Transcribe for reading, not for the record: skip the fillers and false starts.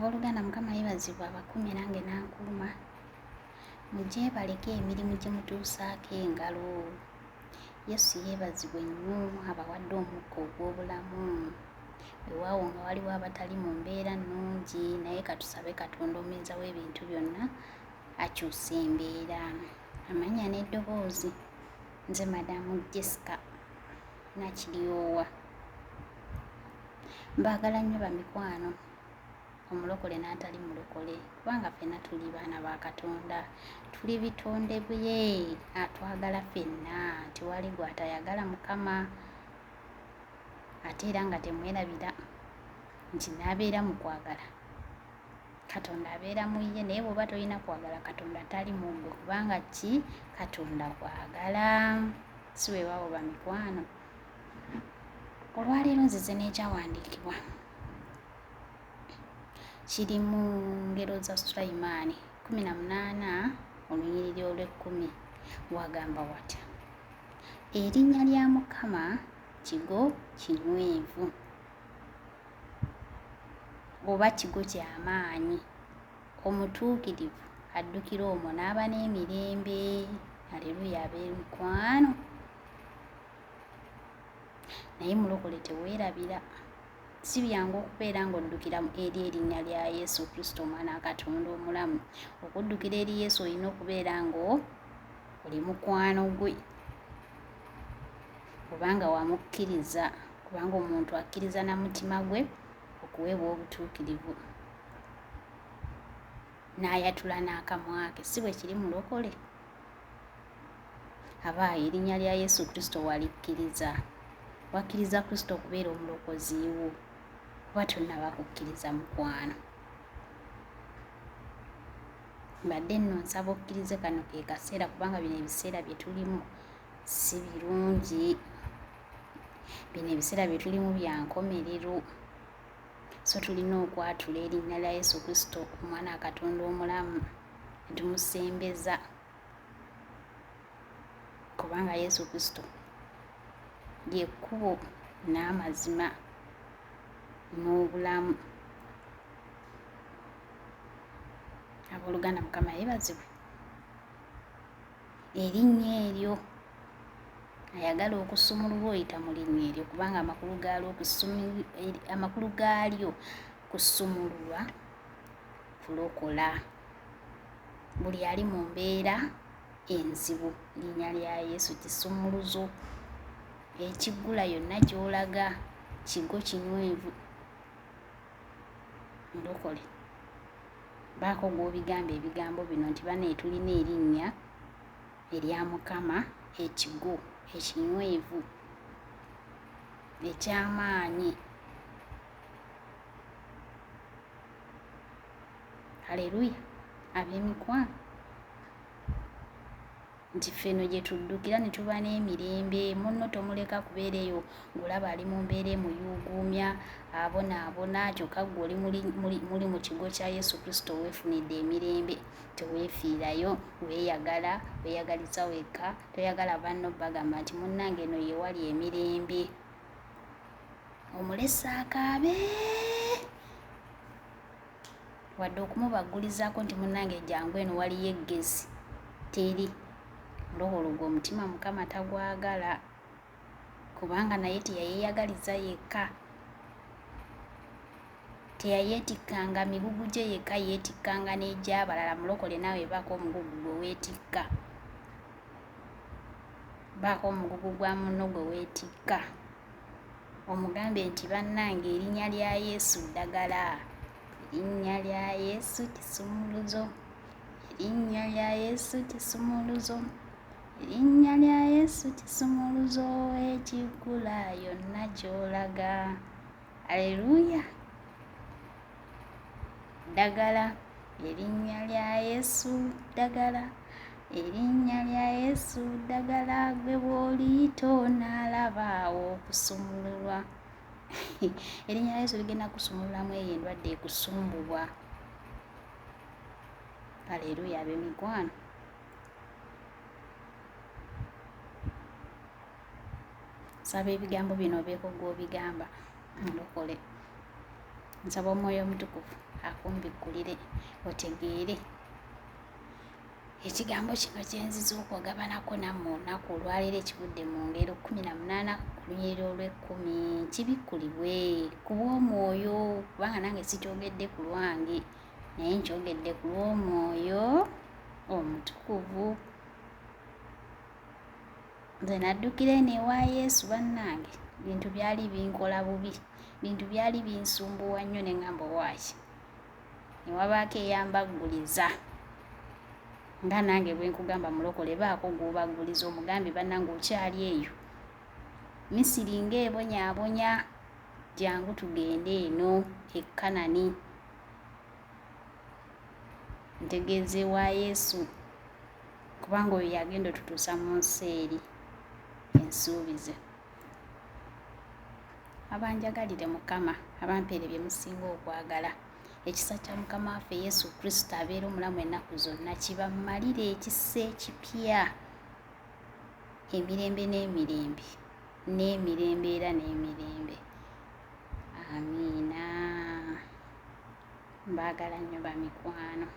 Abooluganda, Mukama yeebazibwa abakuumye nange nankuuma. Mujje baleke emirimu gye mutuusaako engalo. Yesu yeebazibwe nnyo, abawadde omukka ogw'obulamu. Weewaawo nga waliwo abatali mu mbeera nnungi, naye katusabe Katonda omuyiza w'ebintu byonna akyusa embeera. Amannya n'eddoboozi, nze Madamu Jessica Nakiryowa. Mbaagala nnyo bamikwano, omulokole n'atali mulokole, kubanga ffenna tuli baana ba Katonda, tuli bitonde bye, atwagala ffenna, tewali gw'atayagala Mukama. Ate era nga temwerabira nti n'abeera mu kwagala Katonda abeera mu ye, naye bw'oba tolina kwagala Katonda tali mu ggwe, kubanga ki? Katonda kwagala. Si weewaawo bamikwano. Olwaleero nzize n'ekyawandiikibwa kiri mu ngero za Sulaimaani 18 olunyiriri olw'10. Wagamba watya: erinnya lya Mukama kigo kinywevu, oba kigo ky'amaanyi. Omutuukirivu addukira omwo n'aba n'emirembe. Aleluya ab'emikwano. Naye mulokole teweerabira. Si byangu okubeera ng'oddukira eri erinnya lya Yesu Kristo omwana wa Katonda omulamu. Okuddukira eri Yesu olina okubeera ng'oli mukwano gwe, kubanga wamukkiriza, kubanga omuntu akkiriza na mutima gwe okuweebwa obutuukirivu, n'ayatula n'akamwa ke. Si bwe kiri mulokole? Aba erinnya lya Yesu Kristo walikkiriza, wakkiriza Kristo okubeera omulokozi wo, kuba tonnaba kukkiriza mukwano. Mbadde nno nsaba okkirize kano ke kaseera, kubanga bino ebiseera bye tulimu si birungi. Bino ebiseera bye tulimu bya nkomerero. So tulina okwatula erinnya lya Yesu Kristo omwana wa Katonda omulamu, ne tumusembeza, kubanga Yesu Kristo ly'ekkubo n'amazima n'obulamu. Abooluganda, Mukama yeebazibwe. Erinnya eryo ayagala okusumululwa oyita mu linnya eryo, kubanga amakulu gaalyo kusumululwa, kulokola. Buli ali mu mbeera enzibu, linnya lya Yesu kisumuluzo. Ekiggula yonna gy'olaga kigo kinywevu. Mulokole, baako gw'obigamba ebigambo bino nti bane tulina erinnya erya Mukama, ekigo ekinywevu eky'amaanyi. Haleluya ab'emikwano, nti ffeno gye tuddukira ne tuba n'emirembe. Munno tomuleka kubeera eyo ng'olaba ali mu mbeera emuyuuguumya, abonaabona, kyokka ggwe oli muli mu kigo kya Yesu Kristo, weefunidde emirembe. Teweefiirayo, weeyagala, weeyagaliza wekka, toyagala banno bagamba nti munnange eno ye wali emirembe. Omulesa akaabe, wadde okumubagulizaako nti munnange jjangu eno waliyo eggezi, teri. Mulokole gwe omutima Mukama tagwagala, kubanga naye teyayeeyagaliza yekka. Teyayeetikkanga migugu gye yekka, yeetikkanga n'egy'abalala. Mulokole naawe baako omugugu gwe weetikka, baako omugugu gwa munno gwe weetikka. Omugambe nti bannange erinnya lya Yesu ddagala, erinnya lya Yesu kisumuluzo, erinnya lya Yesu kisumuluzo, erinnya lya Yesu kisumuluzo. Ekiggula yonna gy'olaga. Aleluya ddagala, erinnya lya Yesu ddagala, erinnya lya Yesu ddagala. Gwe bw'oliyita onaalabaawo okusumululwa. Erinnya lya Yesu ligenda kusumululamu eyo endwadde ekusumbubwa. Aleluya ab'emikwano. Nsaba ebigambo bino obeeko gw'obigamba. Mulokole, nsaba Omwoyo Omutukuvu akumbikkulire otegeere ekigambo kino kyenziza okwegabanako nammwe olunaku olwaleero ekivudde mu ngero 18 olunyiriri olw'10 kibikkulibwe ku bw'omwoyo kubanga nange sikyogedde ku lwange naye nkyogedde ku lw'omwoyo omutukuvu. Nze naddukira eno ewa Yesu bannange bintu byali binkola bubi, bintu byali binsumbuwa nnyo ne ŋŋamba waaki ne wabaako eyambagguliza nga nange bwe nkugamba mulokole baako gw'obagguliza omugambi bannange okyali eyo Misiri ng'ebonyaabonya jangu tugende eno e Kanani ntegeeze wa Yesu kubanga oyo yagenda otutuusa mu nsi eri ensuubize. Abanjagalire Mukama abampeere bye musinga okwagala ekisa kya Mukama waffe Yesu Kristo abeera omulamu ennaku zonna kibamalire ekisa ekipya emirembe n'emirembe n'emirembe era n'emirembe. Amiina. Mbaagala nnyo bamikwano.